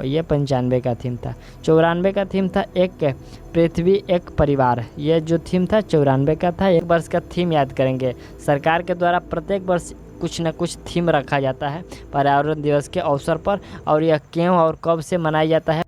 ये 95 का थीम था। 94 का थीम था एक पृथ्वी एक परिवार। ये जो थीम था 94 का था। एक वर्ष का थीम याद करेंगे। सरकार के द्वारा प्रत्येक वर्ष कुछ न कुछ थीम रखा जाता है पर्यावरण दिवस के अवसर पर, और यह क्यों और कब से मनाया जाता है।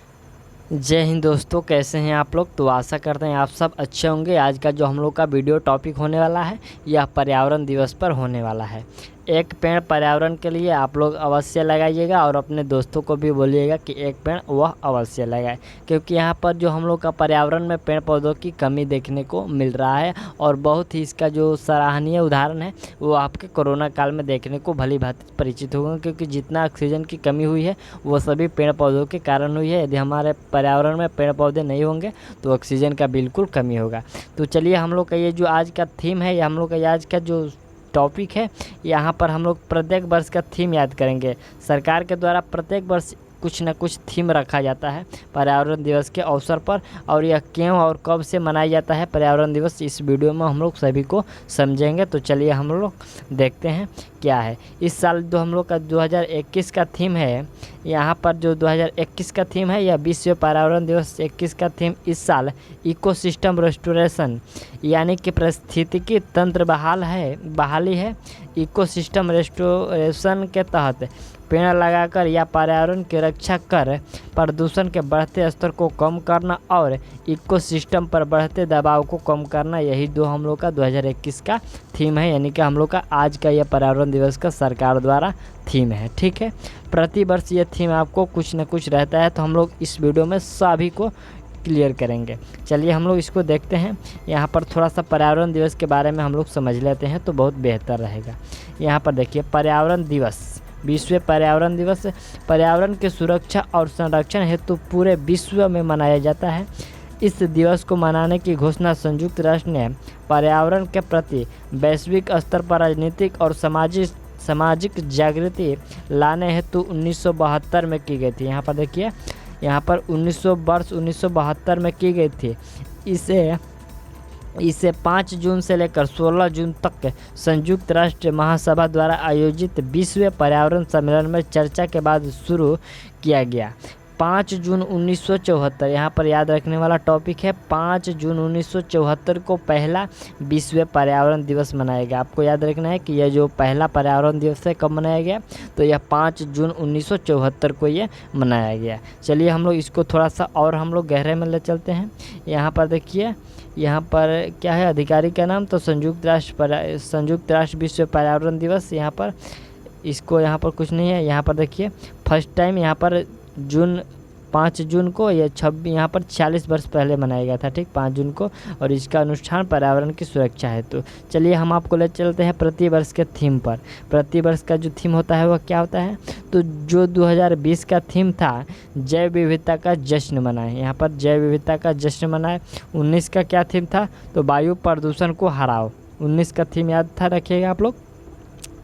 जय हिंद दोस्तों, कैसे हैं आप लोग। तो आशा करते हैं आप सब अच्छे होंगे। आज का जो हम लोग का वीडियो टॉपिक होने वाला है यह पर्यावरण दिवस पर होने वाला है। एक पेड़ पर्यावरण के लिए आप लोग अवश्य लगाइएगा और अपने दोस्तों को भी बोलिएगा कि एक पेड़ वह अवश्य लगाए, क्योंकि यहाँ पर जो हम लोग का पर्यावरण में पेड़ पौधों की कमी देखने को मिल रहा है। और बहुत ही इसका जो सराहनीय उदाहरण है वो आपके कोरोना काल में देखने को भली भांति परिचित होगा, क्योंकि जितना ऑक्सीजन की कमी हुई है वो सभी पेड़ पौधों के कारण हुई है। यदि हमारे पर्यावरण में पेड़ पौधे नहीं होंगे तो ऑक्सीजन का बिल्कुल कमी होगा। तो चलिए, हम लोग का ये जो आज का थीम है, या हम लोग का आज का जो टॉपिक है, यहाँ पर हम लोग प्रत्येक वर्ष का थीम याद करेंगे। सरकार के द्वारा प्रत्येक वर्ष कुछ न कुछ थीम रखा जाता है पर्यावरण दिवस के अवसर पर, और यह क्यों और कब से मनाया जाता है पर्यावरण दिवस, इस वीडियो में हम लोग सभी को समझेंगे। तो चलिए हम लोग देखते हैं क्या है। इस साल जो हम लोग का 2021 का थीम है, यहाँ पर जो 2021 का थीम है यह विश्व पर्यावरण दिवस 21 का थीम इस साल इकोसिस्टम रेस्टोरेशन यानी कि पारिस्थितिकी तंत्र बहाली है। इकोसिस्टम रेस्टोरेशन के तहत पेड़ लगाकर या पर्यावरण की रक्षा कर प्रदूषण के बढ़ते स्तर को कम करना और इकोसिस्टम पर बढ़ते दबाव को कम करना, यही दो हम लोग का 2021 का थीम है। यानी कि हम लोग का आज का यह पर्यावरण दिवस का सरकार द्वारा थीम है। ठीक है, प्रति वर्ष ये थीम आपको कुछ न कुछ रहता है, तो हम लोग इस वीडियो में सभी को क्लियर करेंगे। चलिए हम लोग इसको देखते हैं। यहाँ पर थोड़ा सा पर्यावरण दिवस के बारे में हम लोग समझ लेते हैं तो बहुत बेहतर रहेगा। यहाँ पर देखिए, पर्यावरण दिवस, विश्व पर्यावरण दिवस पर्यावरण की सुरक्षा और संरक्षण हेतु पूरे विश्व में मनाया जाता है। इस दिवस को मनाने की घोषणा संयुक्त राष्ट्र ने पर्यावरण के प्रति वैश्विक स्तर पर राजनीतिक और सामाजिक जागृति लाने हेतु 1972 में की गई थी। यहाँ पर देखिए, यहाँ पर 1972 में की गई थी। इसे 5 जून से लेकर 16 जून तक संयुक्त राष्ट्र महासभा द्वारा आयोजित विश्व पर्यावरण सम्मेलन में चर्चा के बाद शुरू किया गया। 5 जून 1974, यहाँ पर याद रखने वाला टॉपिक है। 5 जून 1974 को पहला विश्व पर्यावरण दिवस मनाया गया। आपको याद रखना है कि यह जो पहला पर्यावरण दिवस है कब मनाया गया, तो यह 5 जून 1974 को ये मनाया गया। चलिए हम लोग इसको थोड़ा सा और हम लोग गहरे में ले चलते हैं। यहाँ पर देखिए, यहाँ पर क्या है अधिकारी का नाम, तो संयुक्त राष्ट्र विश्व पर्यावरण दिवस। यहाँ पर इसको यहाँ पर कुछ नहीं है। यहाँ पर देखिए, फर्स्ट टाइम यहाँ पर 5 जून को यहाँ पर 40 वर्ष पहले मनाया गया था। ठीक, 5 जून को, और इसका अनुष्ठान पर्यावरण की सुरक्षा है। तो चलिए हम आपको ले चलते हैं प्रति वर्ष के थीम पर। प्रति वर्ष का जो थीम होता है वह क्या होता है, तो जो 2020 का थीम था जैव विविधता का जश्न मनाएं। यहाँ पर जैव विविधता का जश्न मनाएं। 19 का क्या थीम था, तो वायु प्रदूषण को हराओ। 19 का थीम याद था, रखिएगा आप लोग।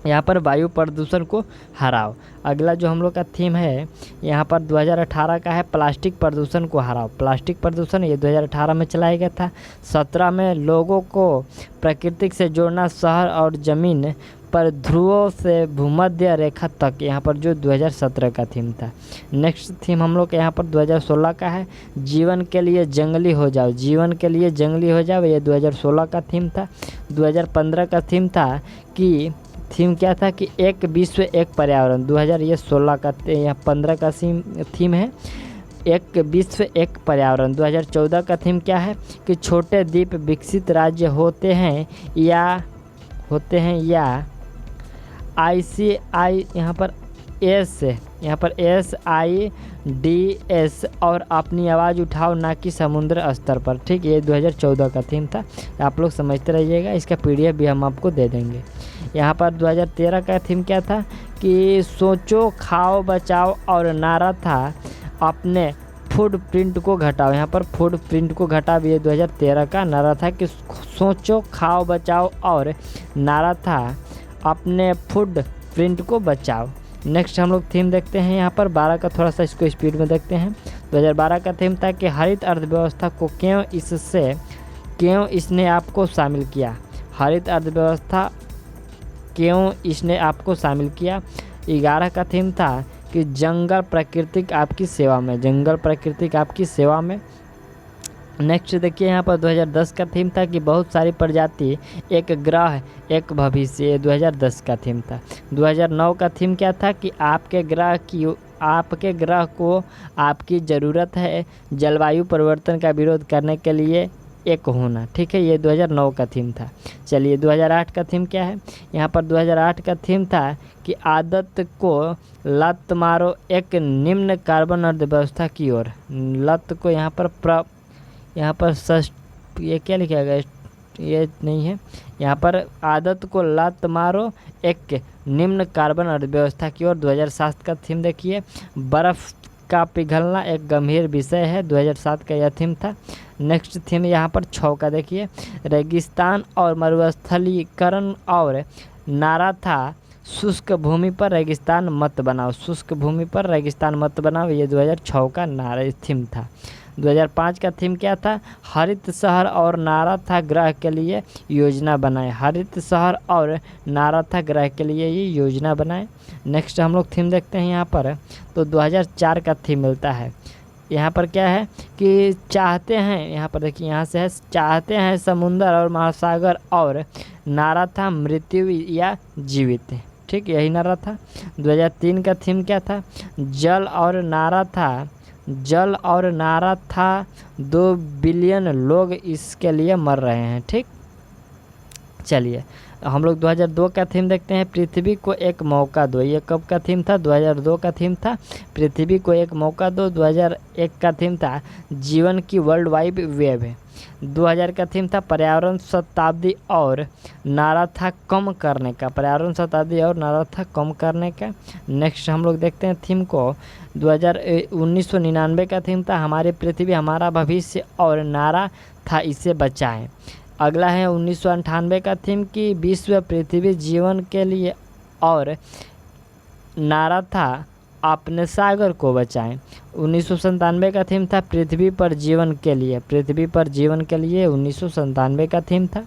यहाँ पर वायु प्रदूषण को हराओ। अगला जो हम लोग का थीम है यहाँ पर 2018 का है, प्लास्टिक प्रदूषण को हराओ। प्लास्टिक प्रदूषण ये 2018 में चलाया गया था। 17 में लोगों को प्रकृति से जोड़ना, शहर और ज़मीन पर ध्रुवों से भूमध्य रेखा तक, यहाँ पर जो 2017 का थीम था। नेक्स्ट थीम हम लोग यहाँ पर 2016 का है, जीवन के लिए जंगली हो जाओ। जीवन के लिए जंगली हो जाओ, ये 2016 का थीम था। 2015 का थीम था कि क्या था कि एक विश्व एक पर्यावरण। 2016 का या 15 का थीम है एक विश्व एक पर्यावरण। 2014 का थीम क्या है कि छोटे द्वीप विकसित राज्य होते हैं या ICI यहाँ पर SIDS और अपनी आवाज़ उठाओ ना कि समुद्र स्तर पर। ठीक, ये 2014 का थीम था। आप लोग समझते रहिएगा, इसका PDF भी हम आपको दे देंगे। यहाँ पर 2013 का थीम क्या था कि सोचो खाओ बचाओ, और नारा था अपने फूड प्रिंट को घटाओ। यहाँ पर फूड प्रिंट को घटाओ, ये 2013 का नारा था कि सोचो खाओ बचाओ, और नारा था अपने फूड प्रिंट को बचाओ। नेक्स्ट हम लोग थीम देखते हैं यहाँ पर 12 का, थोड़ा सा इसको स्पीड में देखते हैं। 2012 का थीम था कि हरित अर्थव्यवस्था को क्यों इसने आपको शामिल किया। हरित अर्थव्यवस्था क्यों इसने आपको शामिल किया। 11 का थीम था कि जंगल प्राकृतिक आपकी सेवा में, जंगल प्राकृतिक आपकी सेवा में। नेक्स्ट देखिए यहाँ पर 2010 का थीम था कि बहुत सारी प्रजाति, एक ग्रह एक भविष्य, ये 2010 का थीम था। 2009 का थीम क्या था कि आपके ग्रह को आपकी ज़रूरत है, जलवायु परिवर्तन का विरोध करने के लिए एक होना, ठीक है, ये 2009 का थीम था। चलिए 2008 का थीम क्या है, यहाँ पर 2008 का थीम था कि आदत को लत मारो एक निम्न कार्बन अर्थव्यवस्था की ओर। लत को यहाँ पर ये क्या लिखा गया, ये नहीं है, यहाँ पर आदत को लत मारो एक निम्न कार्बन अर्थव्यवस्था की ओर। 2007 का थीम देखिए, बर्फ़ का पिघलना एक गंभीर विषय है, 2007 का यह थीम था। नेक्स्ट थीम यहाँ पर 6 का देखिए, रेगिस्तान और मरुस्थलीकरण, और नारा था शुष्क भूमि पर रेगिस्तान मत बनाओ, शुष्क भूमि पर रेगिस्तान मत बनाओ, ये 2006 का नारा थीम था। 2005 का थीम क्या था, हरित शहर, और नारा था ग्रह के लिए योजना बनाए, हरित शहर और नारा था ग्रह के लिए ये योजना बनाए। नेक्स्ट हम लोग थीम देखते हैं यहाँ पर, तो 2004 का थीम मिलता है। यहाँ पर क्या है कि चाहते हैं, यहाँ पर देखिए यहाँ से है, चाहते हैं समुंदर और महासागर, और नारा था मृत्यु या जीवित, ठीक, यही नारा था। 2003 का थीम क्या था, जल और नारा था 2 बिलियन लोग इसके लिए मर रहे हैं, ठीक। चलिए हम लोग 2002 का थीम देखते हैं, पृथ्वी को एक मौका दो, ये कब का थीम था, 2002 का थीम था, पृथ्वी को एक मौका दो। 2001 का थीम था जीवन की वर्ल्ड वाइड वेब है। 2000 का थीम था पर्यावरण शताब्दी, और नारा था कम करने का, पर्यावरण शताब्दी और नारा था कम करने का। नेक्स्ट हम लोग देखते हैं थीम को, 1999 का थीम था हमारी पृथ्वी हमारा भविष्य, और नारा था इसे बचाएं। अगला है 1998 का थीम कि विश्व पृथ्वी जीवन के लिए, और नारा था अपने सागर को बचाएं। 1997 का थीम था पृथ्वी पर जीवन के लिए, पृथ्वी पर जीवन के लिए 1997 का थीम था।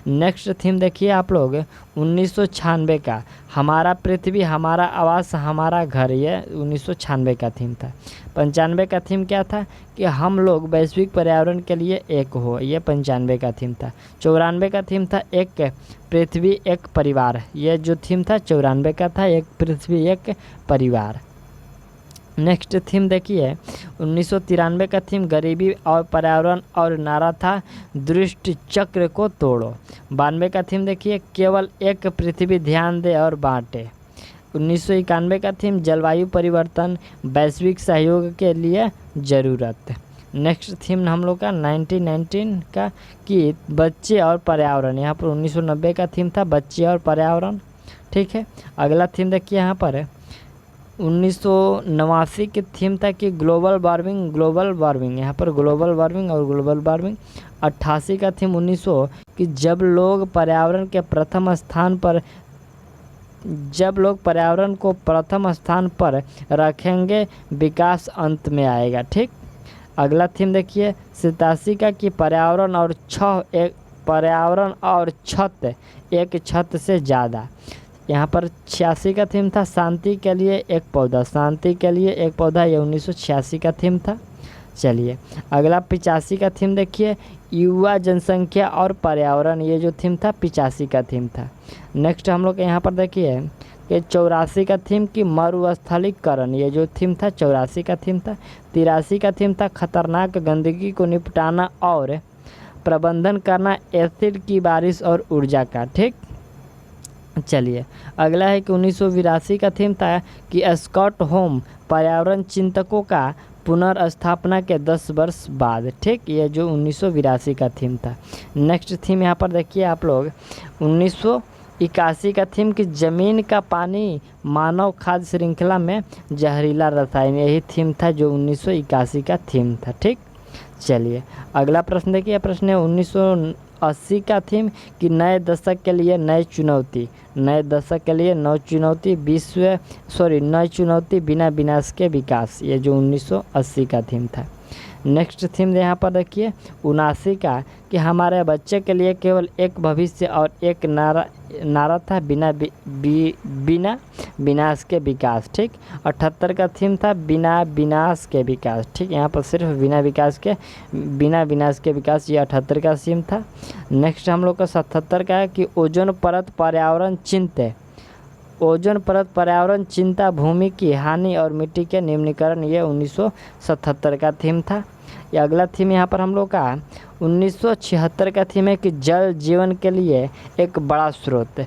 नेक्स्ट थीम देखिए आप लोग 1996 का, हमारा पृथ्वी हमारा आवास हमारा घर, ये 1996 का थीम था। 95 का थीम क्या था कि हम लोग वैश्विक पर्यावरण के लिए एक हो, ये 95 का थीम था। 94 का थीम था एक पृथ्वी एक परिवार, ये जो थीम था 94 का था, एक पृथ्वी एक परिवार। नेक्स्ट थीम देखिए 1993 का थीम गरीबी और पर्यावरण, और नारा था दृष्टि चक्र को तोड़ो। 92 का थीम देखिए केवल एक पृथ्वी ध्यान दे और बांटे। 1991 का थीम जलवायु परिवर्तन वैश्विक सहयोग के लिए ज़रूरत। नेक्स्ट थीम हम लोग का 1919 का कि बच्चे और पर्यावरण, यहाँ पर 1990 का थीम था बच्चे और पर्यावरण, ठीक है। अगला थीम देखिए यहाँ पर 1989 की थीम था कि ग्लोबल वार्मिंग, यहाँ पर ग्लोबल वार्मिंग और ग्लोबल वार्मिंग। 88 का थीम 1900 कि जब लोग पर्यावरण को प्रथम स्थान पर रखेंगे विकास अंत में आएगा, ठीक। अगला थीम देखिए 87 का कि पर्यावरण और छत एक छत से ज़्यादा। यहाँ पर 86 का थीम था शांति के लिए एक पौधा, शांति के लिए एक पौधा, ये 1986 का थीम था। चलिए अगला 85 का थीम देखिए युवा जनसंख्या और पर्यावरण, ये जो थीम था 85 का थीम था। नेक्स्ट हम लोग यहाँ पर देखिए कि 84 का थीम कि मरुस्थलीकरण, ये जो थीम था 84 का थीम था। 83 का थीम था खतरनाक गंदगी को निपटाना और प्रबंधन करना, एसिड की बारिश और ऊर्जा का, ठीक। चलिए अगला है कि 1982 का थीम था कि स्कॉट होम पर्यावरण चिंतकों का पुनर्स्थापना के 10 वर्ष बाद, ठीक, ये जो 1982 का थीम था। नेक्स्ट थीम यहाँ पर देखिए आप लोग 1981 का थीम कि जमीन का पानी मानव खाद्य श्रृंखला में जहरीला रसायन, यही थीम था जो 1981 का थीम था, ठीक। चलिए अगला प्रश्न देखिए, प्रश्न है 1980 का थीम कि नए दशक के लिए नई चुनौती, नए दशक के लिए नई चुनौती बिना विनाश के विकास, ये जो 1980 का थीम था। नेक्स्ट थीम यहाँ पर देखिए 79 का कि हमारे बच्चे के लिए केवल एक भविष्य और एक नारा था बिना बिना विनाश के विकास। ठीक, 78 का थीम था बिना विनाश के विकास। ठीक, यहाँ पर सिर्फ बिना विनाश के विकास, ये 78 का थीम था। नेक्स्ट हम लोग का 77 का है कि ओजोन परत पर्यावरण चिंता, भूमि की हानि और मिट्टी के निम्नीकरण, ये 1977 का थीम था। ये अगला थीम यहाँ पर हम लोग का 1976 का थीम है कि जल जीवन के लिए एक बड़ा स्रोत।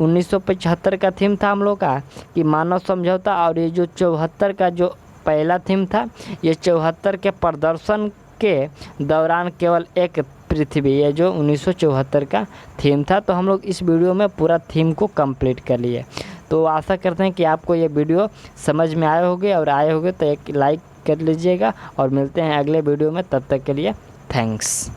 1975 का थीम था हम लोग का कि मानव समझौता। और ये जो 74 का जो पहला थीम था, ये 74 के प्रदर्शन के दौरान केवल एक पृथ्वी, ये जो 1974 का थीम था। तो हम लोग इस वीडियो में पूरा थीम को कंप्लीट कर लिए। तो आशा करते हैं कि आपको ये वीडियो समझ में आए होंगे तो एक लाइक कर लीजिएगा और मिलते हैं अगले वीडियो में। तब तक के लिए थैंक्स।